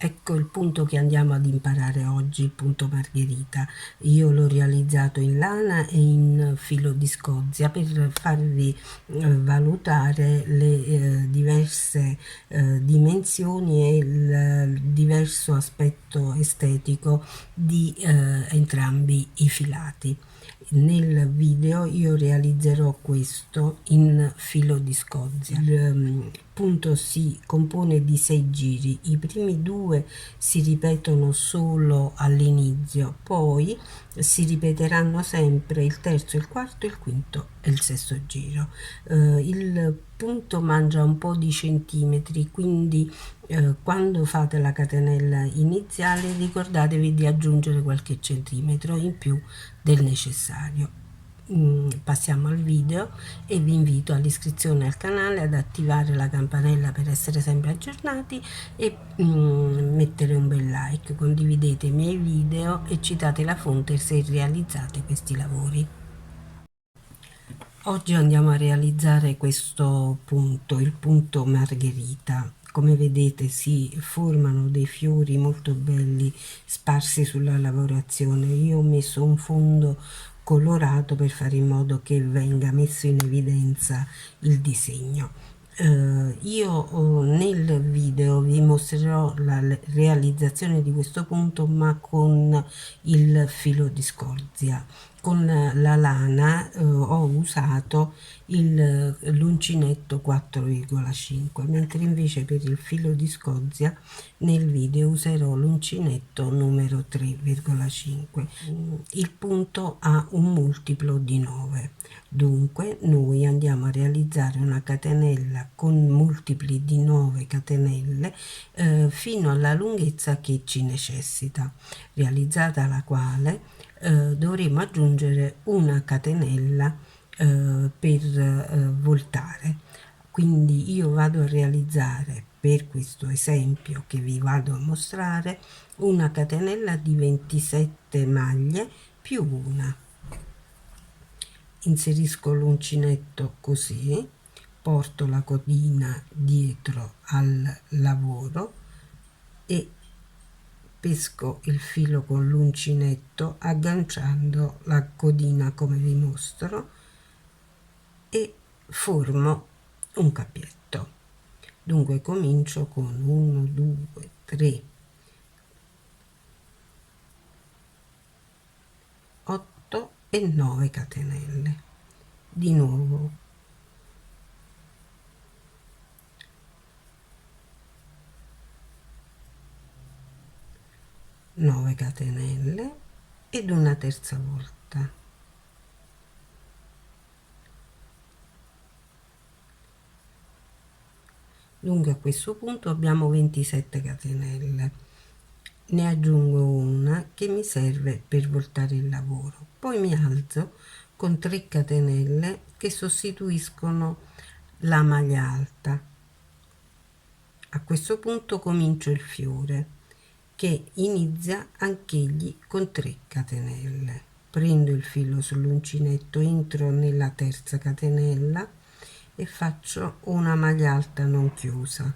Ecco il punto che andiamo ad imparare oggi, il punto Margherita. Io l'ho realizzato in lana e in filo di scozia per farvi valutare le diverse dimensioni e il diverso aspetto estetico di entrambi i filati. Nel video io realizzerò questo in filo di scozia. Il punto si compone di 6 giri, i primi due si ripetono solo all'inizio, poi si ripeteranno sempre il terzo, il quarto, il quinto e il sesto giro. Il punto mangia un po' di centimetri, quindi quando fate la catenella iniziale ricordatevi di aggiungere qualche centimetro in più del necessario. Passiamo al video e vi invito all'iscrizione al canale, ad attivare la campanella per essere sempre aggiornati e mettere un bel like, condividete i miei video e citate la fonte se realizzate questi lavori. Oggi andiamo a realizzare questo punto, il punto Margherita. Come vedete si formano dei fiori molto belli sparsi sulla lavorazione. Io ho messo un fondo colorato per fare in modo che venga messo in evidenza il disegno. Io nel video vi mostrerò la realizzazione di questo punto ma con il filo di scozia. Con la lana ho usato l'uncinetto 4,5, mentre invece per il filo di scozia nel video userò l'uncinetto numero 3,5. Il punto ha un multiplo di 9, dunque noi andiamo a realizzare una catenella con multipli di 9 catenelle fino alla lunghezza che ci necessita, realizzata la quale dovremo aggiungere una catenella per voltare. Quindi io vado a realizzare, per questo esempio che vi vado a mostrare, una catenella di 27 maglie più una. Inserisco l'uncinetto così, porto la codina dietro al lavoro e pesco il filo con l'uncinetto agganciando la codina come vi mostro e formo un cappietto. Dunque comincio con 1, 2, 3, 8 e 9 catenelle. Di nuovo 9 catenelle ed una terza volta. Dunque a questo punto abbiamo 27 catenelle, ne aggiungo una che mi serve per voltare il lavoro, poi mi alzo con 3 catenelle che sostituiscono la maglia alta. A questo punto comincio il fiore che inizia anch'egli con 3 catenelle. Prendo il filo sull'uncinetto, entro nella terza catenella e faccio una maglia alta non chiusa,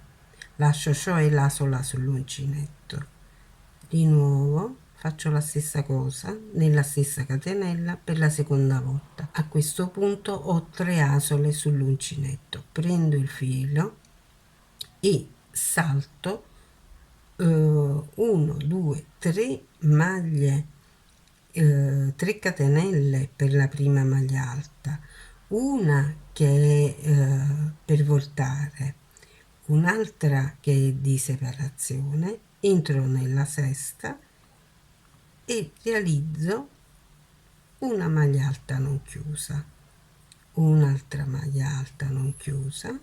lascio ciò e la sola sull'uncinetto. Di nuovo faccio la stessa cosa nella stessa catenella per la seconda volta. A questo punto ho 3 asole sull'uncinetto, prendo il filo e salto 1, 2, 3 maglie, 3 catenelle per la prima maglia alta, una che è per voltare, un'altra che è di separazione, entro nella sesta e realizzo una maglia alta non chiusa, un'altra maglia alta non chiusa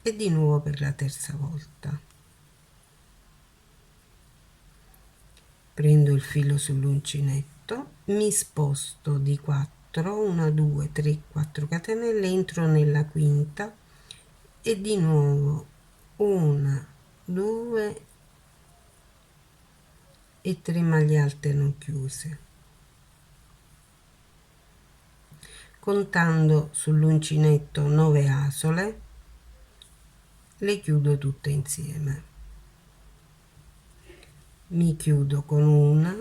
e di nuovo per la terza volta. Prendo il filo sull'uncinetto, mi sposto di 4, 1, 2, 3, 4 catenelle, entro nella quinta e di nuovo 1, 2 e 3 maglie alte non chiuse, contando sull'uncinetto 9 asole le chiudo tutte insieme. Mi chiudo con una,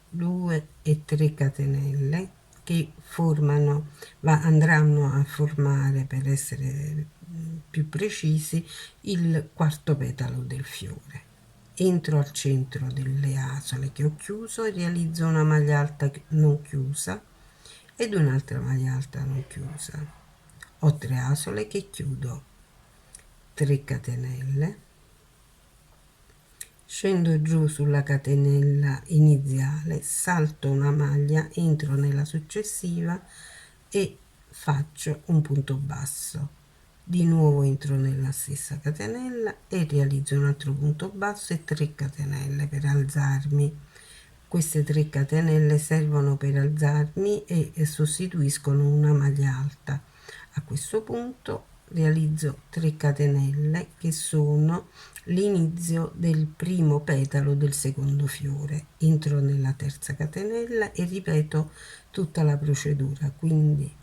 2 e 3 catenelle che formano, andranno a formare, per essere più precisi, il quarto petalo del fiore. Entro al centro delle asole che ho chiuso e realizzo una maglia alta non chiusa ed un'altra maglia alta non chiusa. Ho 3 asole che chiudo, 3 catenelle, scendo giù sulla catenella iniziale, salto una maglia, entro nella successiva e faccio un punto basso. Di nuovo entro nella stessa catenella e realizzo un altro punto basso e 3 catenelle per alzarmi. Queste 3 catenelle servono per alzarmi e sostituiscono una maglia alta. A questo punto realizzo 3 catenelle che sono l'inizio del primo petalo del secondo fiore. Entro nella terza catenella e ripeto tutta la procedura, quindi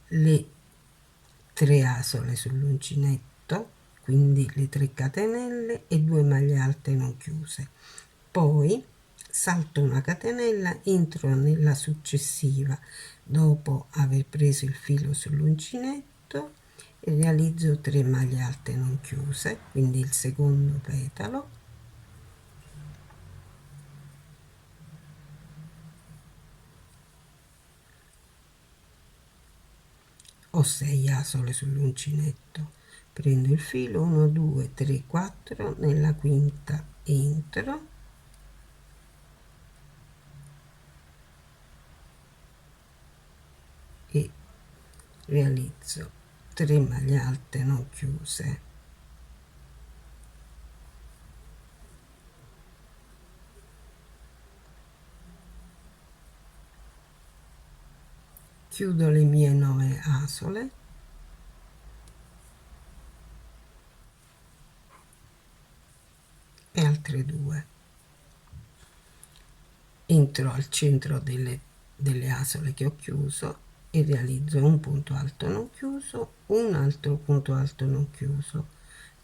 le 3 asole sull'uncinetto, quindi le 3 catenelle e 2 maglie alte non chiuse. Poi salto una catenella, entro nella successiva dopo aver preso il filo sull'uncinetto e realizzo 3 maglie alte non chiuse, quindi il secondo petalo. Ho 6 asole sull'uncinetto, prendo il filo, 1 2 3 4, nella quinta entro e realizzo 3 maglie alte non chiuse. Chiudo le mie 9 asole e altre 2. Entro al centro delle asole che ho chiuso e realizzo un punto alto non chiuso, un altro punto alto non chiuso,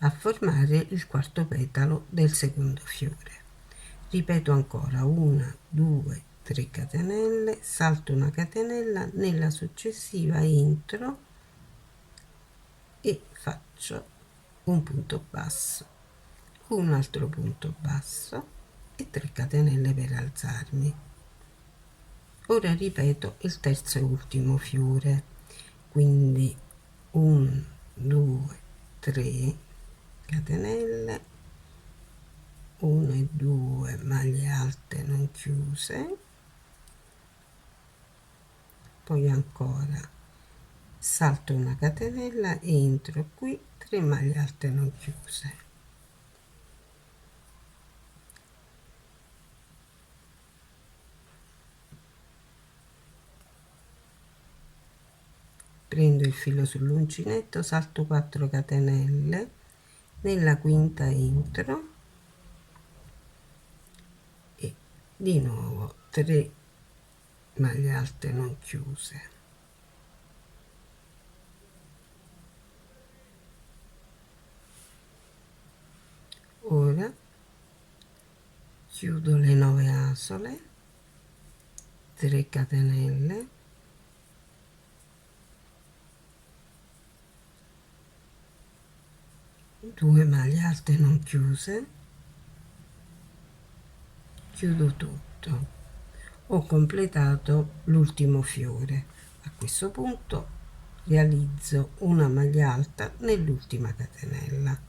a formare il quarto petalo del secondo fiore. Ripeto ancora 1 2 3 catenelle, salto una catenella, nella successiva entro e faccio un punto basso, un altro punto basso e 3 catenelle per alzarmi. Ora ripeto il terzo e ultimo fiore, quindi 1 2 3 catenelle, 1 e 2 maglie alte non chiuse, poi ancora salto una catenella, entro qui, 3 maglie alte non chiuse. Prendo il filo sull'uncinetto, salto 4 catenelle, nella quinta entro e di nuovo 3 maglie alte non chiuse. Ora chiudo le 9 asole, 3 catenelle, due maglie alte non chiuse, chiudo tutto. Ho completato l'ultimo fiore. A questo punto realizzo una maglia alta nell'ultima catenella.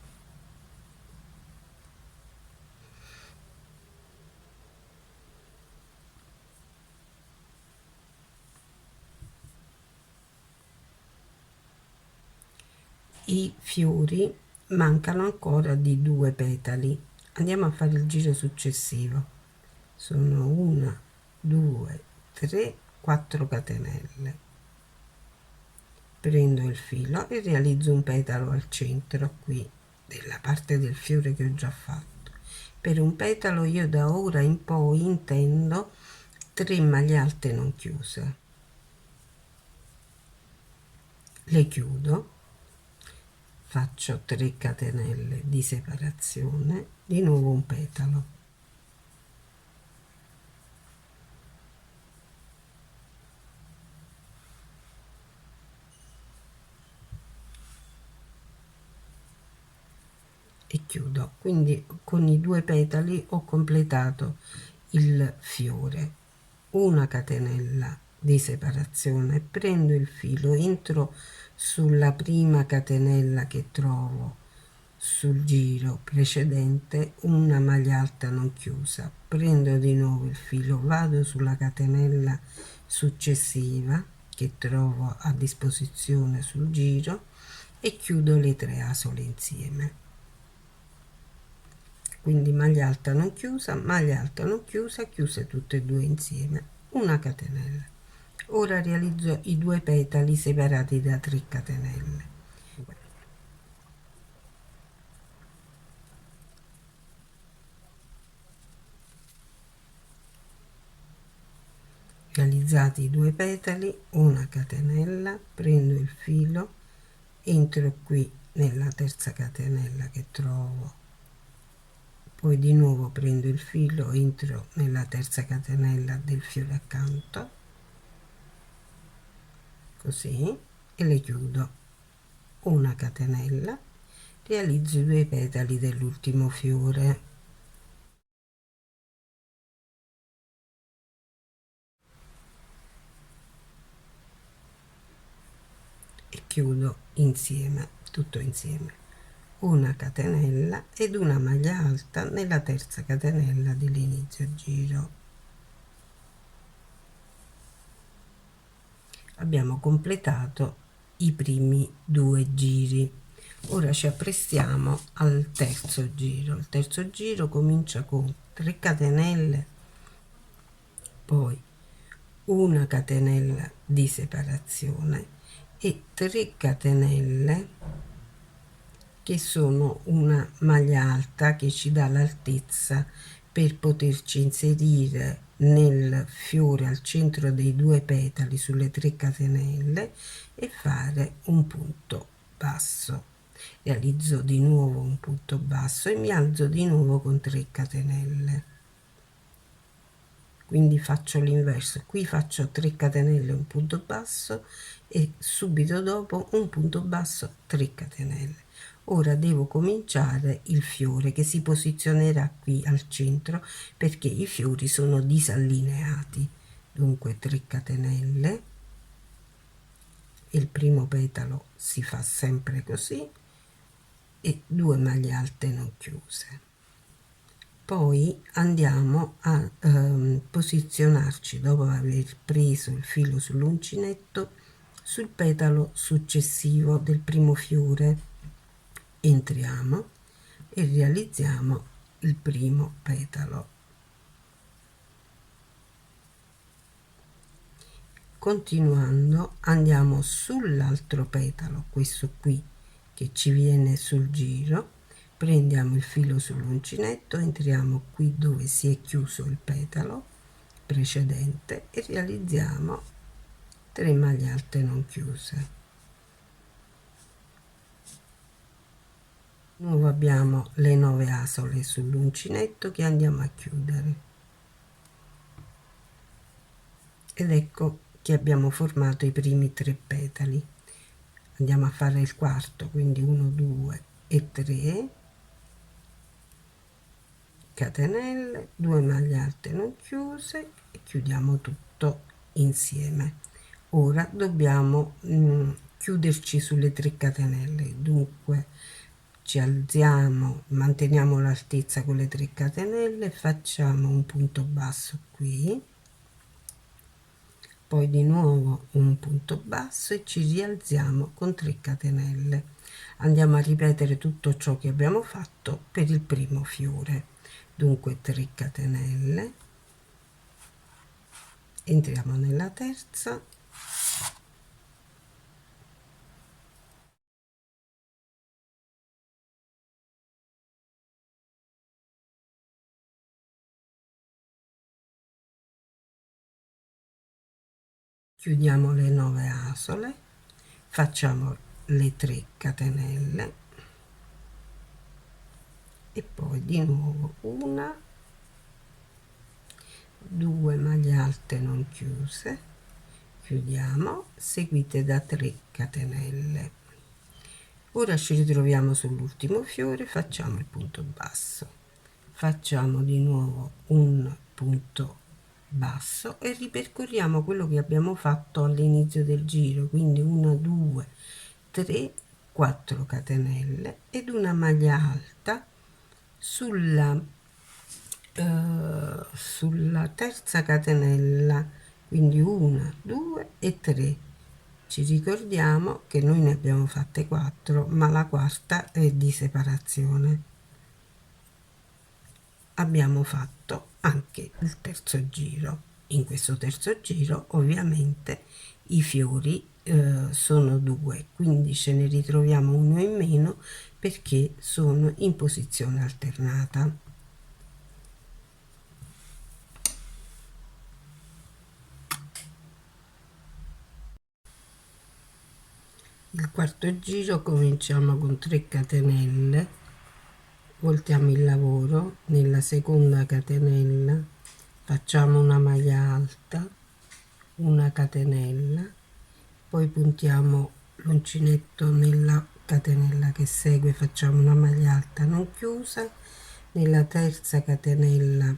I fiori mancano ancora di 2 petali. Andiamo a fare il giro successivo. Sono 1 2 3 4 catenelle. Prendo il filo e realizzo un petalo al centro qui della parte del fiore che ho già fatto. Per un petalo io da ora in poi intendo 3 maglie alte non chiuse. Le chiudo, faccio 3 catenelle di separazione, di nuovo un petalo, e chiudo. Quindi con i 2 petali ho completato il fiore. Una catenella di separazione, prendo il filo, entro sulla prima catenella che trovo sul giro precedente, una maglia alta non chiusa, prendo di nuovo il filo, vado sulla catenella successiva che trovo a disposizione sul giro e chiudo le 3 asole insieme. Quindi maglia alta non chiusa, maglia alta non chiusa, chiuse tutte e 2 insieme, una catenella. Ora realizzo i 2 petali separati da 3 catenelle. Realizzati i 2 petali, una catenella, prendo il filo, entro qui nella terza catenella che trovo, poi di nuovo prendo il filo, entro nella terza catenella del fiore accanto, così, e le chiudo, una catenella, realizzo i 2 petali dell'ultimo fiore e chiudo insieme, tutto insieme, una catenella ed una maglia alta nella terza catenella dell'inizio giro. Abbiamo completato i primi 2 giri. Ora ci apprestiamo al terzo giro. Il terzo giro comincia con 3 catenelle, poi una catenella di separazione e 3 catenelle che sono una maglia alta che ci dà l'altezza per poterci inserire nel fiore al centro dei 2 petali sulle 3 catenelle e fare un punto basso. Realizzo di nuovo un punto basso e mi alzo di nuovo con 3 catenelle, quindi faccio l'inverso, qui faccio 3 catenelle, un punto basso e subito dopo un punto basso, 3 catenelle. Ora devo cominciare il fiore che si posizionerà qui al centro perché i fiori sono disallineati. Dunque 3 catenelle, il primo petalo si fa sempre così e 2 maglie alte non chiuse. Poi andiamo a posizionarci, dopo aver preso il filo sull'uncinetto, sul petalo successivo del primo fiore. Entriamo e realizziamo il primo petalo. Continuando andiamo sull'altro petalo, questo qui che ci viene sul giro, prendiamo il filo sull'uncinetto, entriamo qui dove si è chiuso il petalo precedente e realizziamo 3 maglie alte non chiuse. Di nuovo abbiamo le 9 asole sull'uncinetto che andiamo a chiudere ed ecco che abbiamo formato i primi 3 petali. Andiamo a fare il quarto, quindi 1 2 e 3 catenelle, 2 maglie alte non chiuse e chiudiamo tutto insieme. Ora dobbiamo chiuderci sulle 3 catenelle, dunque ci alziamo, manteniamo l'altezza con le 3 catenelle, facciamo un punto basso qui, poi di nuovo un punto basso e ci rialziamo con 3 catenelle. Andiamo a ripetere tutto ciò che abbiamo fatto per il primo fiore. Dunque 3 catenelle, entriamo nella terza, chiudiamo le 9 asole, facciamo le 3 catenelle e poi di nuovo una, 2 maglie alte non chiuse, chiudiamo, seguite da 3 catenelle. Ora ci ritroviamo sull'ultimo fiore, facciamo il punto basso, facciamo di nuovo un punto basso e ripercorriamo quello che abbiamo fatto all'inizio del giro, quindi 1, 2, 3, 4 catenelle ed una maglia alta sulla terza catenella, quindi 1, 2 e 3. Ci ricordiamo che noi ne abbiamo fatte 4, ma la quarta è di separazione. Abbiamo fatto anche il terzo giro. In questo terzo giro ovviamente i fiori sono 2, quindi ce ne ritroviamo uno in meno perché sono in posizione alternata. Il quarto giro cominciamo con 3 catenelle, voltiamo il lavoro, nella seconda catenella facciamo una maglia alta, una catenella, poi puntiamo l'uncinetto nella catenella che segue, facciamo una maglia alta non chiusa, nella terza catenella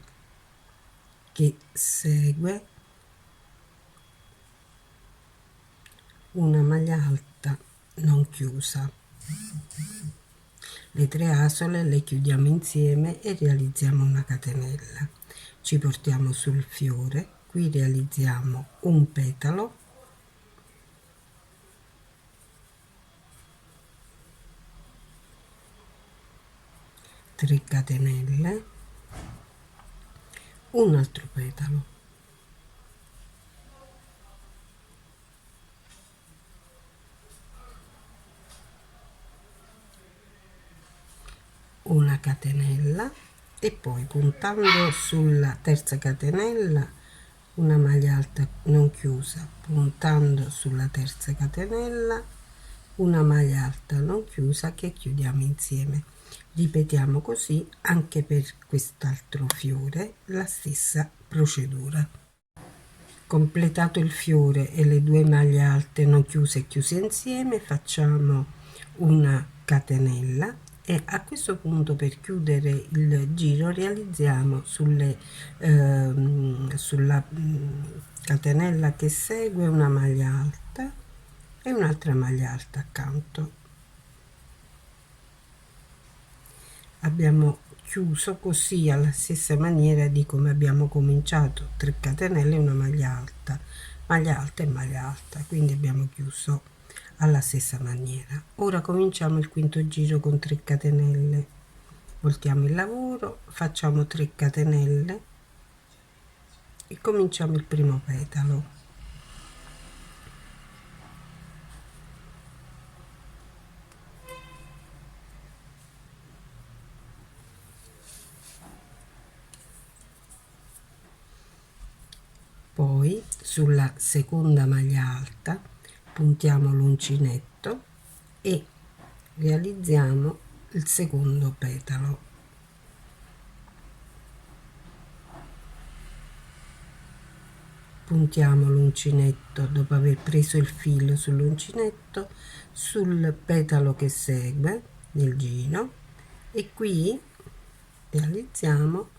che segue una maglia alta non chiusa. Le 3 asole le chiudiamo insieme e realizziamo una catenella. Ci portiamo sul fiore, qui realizziamo un petalo, tre catenelle, un altro petalo, una catenella e poi puntando sulla terza catenella una maglia alta non chiusa, puntando sulla terza catenella una maglia alta non chiusa che chiudiamo insieme. Ripetiamo così anche per quest'altro fiore la stessa procedura. Completato il fiore e le 2 maglie alte non chiuse e chiuse insieme, facciamo una catenella e a questo punto per chiudere il giro realizziamo sulla catenella che segue una maglia alta e un'altra maglia alta accanto. Abbiamo chiuso così alla stessa maniera di come abbiamo cominciato, 3 catenelle e una maglia alta e maglia alta, quindi abbiamo chiuso alla stessa maniera. Ora cominciamo il quinto giro con 3 catenelle, voltiamo il lavoro, facciamo 3 catenelle e cominciamo il primo petalo. Poi sulla seconda maglia alta puntiamo l'uncinetto e realizziamo il secondo petalo. Puntiamo l'uncinetto dopo aver preso il filo sull'uncinetto sul petalo che segue nel giro e qui realizziamo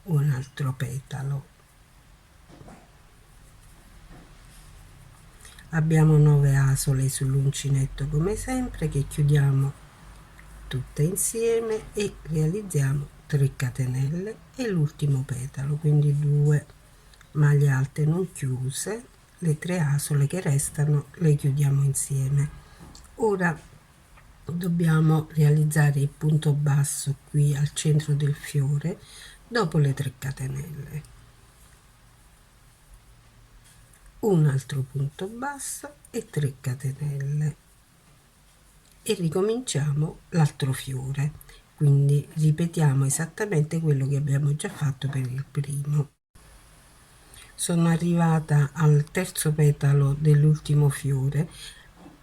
un altro petalo. Abbiamo 9 asole sull'uncinetto come sempre che chiudiamo tutte insieme e realizziamo 3 catenelle e l'ultimo petalo, quindi 2 maglie alte non chiuse, le 3 asole che restano le chiudiamo insieme. Ora dobbiamo realizzare il punto basso qui al centro del fiore dopo le 3 catenelle, un altro punto basso e 3 catenelle e ricominciamo l'altro fiore, quindi ripetiamo esattamente quello che abbiamo già fatto per il primo. Sono arrivata al terzo petalo dell'ultimo fiore,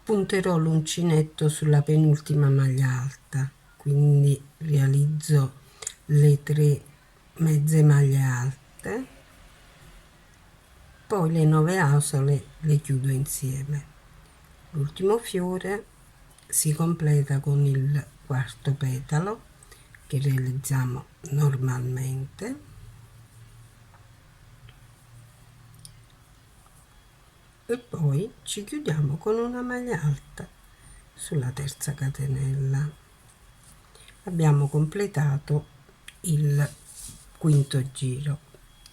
punterò l'uncinetto sulla penultima maglia alta, quindi realizzo le 3 mezze maglie alte, poi le 9 asole le chiudo insieme. L'ultimo fiore si completa con il quarto petalo che realizziamo normalmente, e poi ci chiudiamo con una maglia alta sulla terza catenella. Abbiamo completato il quinto giro.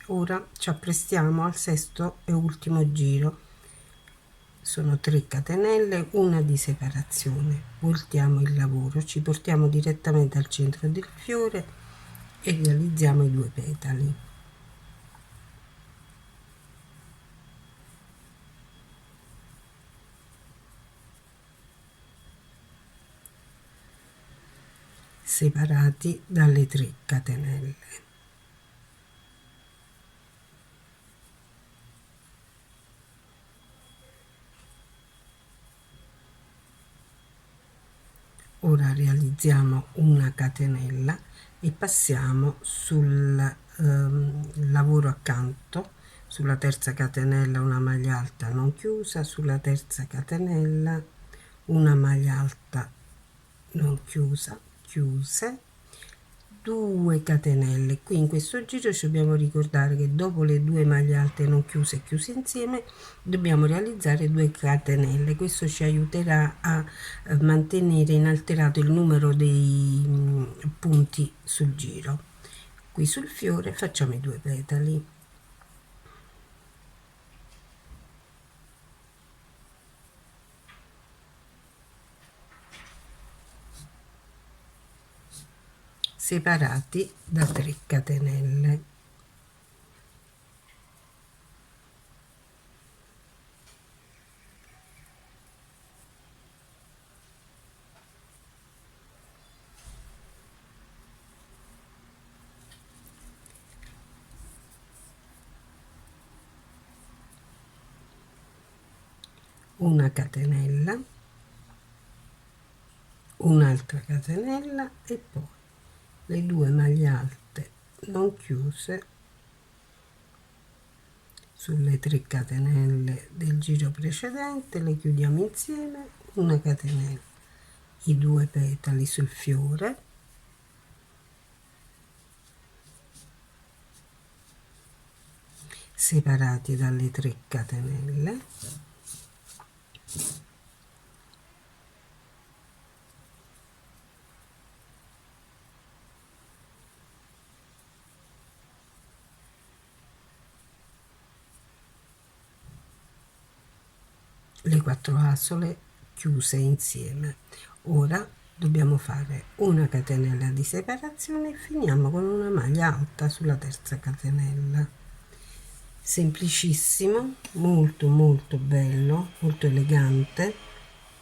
Ora ci apprestiamo al sesto e ultimo giro. Sono 3 catenelle, una di separazione. Voltiamo il lavoro, ci portiamo direttamente al centro del fiore e realizziamo i 2 petali. Separati dalle 3 catenelle. Ora realizziamo una catenella e passiamo sul lavoro accanto, sulla terza catenella una maglia alta non chiusa, sulla terza catenella una maglia alta non chiusa, chiuse, 2 catenelle. Qui in questo giro ci dobbiamo ricordare che dopo le 2 maglie alte non chiuse e chiuse insieme dobbiamo realizzare 2 catenelle. Questo ci aiuterà a mantenere inalterato il numero dei punti sul giro. Qui sul fiore facciamo i 2 petali. Separati da 3 catenelle. Una catenella, un'altra catenella e poi le 2 maglie alte non chiuse sulle 3 catenelle del giro precedente, le chiudiamo insieme, una catenella, i 2 petali sul fiore, separati dalle 3 catenelle, le 4 asole chiuse insieme. Ora dobbiamo fare una catenella di separazione e finiamo con una maglia alta sulla terza catenella. Semplicissimo, molto molto bello, molto elegante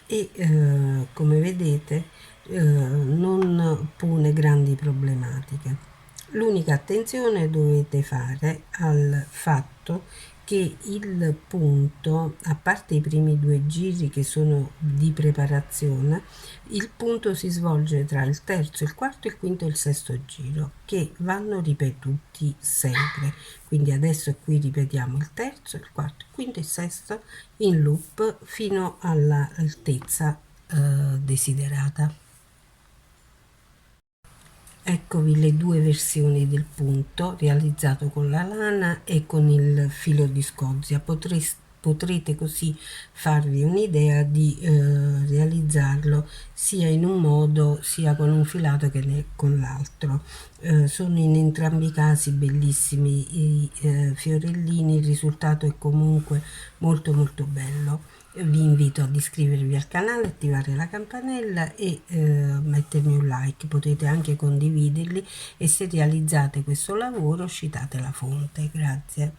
e come vedete non pone grandi problematiche. L'unica attenzione dovete fare al fatto che il punto, a parte i primi 2 giri che sono di preparazione, il punto si svolge tra il terzo, il quarto, il quinto e il sesto giro, che vanno ripetuti sempre. Quindi adesso qui ripetiamo il terzo, il quarto, il quinto e il sesto in loop fino all'altezza desiderata. Eccovi le 2 versioni del punto realizzato con la lana e con il filo di scozia. Potrete così farvi un'idea di realizzarlo sia in un modo sia con un filato che con l'altro. Sono in entrambi i casi bellissimi i fiorellini, il risultato è comunque molto molto bello. Vi invito ad iscrivervi al canale, attivare la campanella e mettermi un like. Potete anche condividerli e se realizzate questo lavoro citate la fonte. Grazie.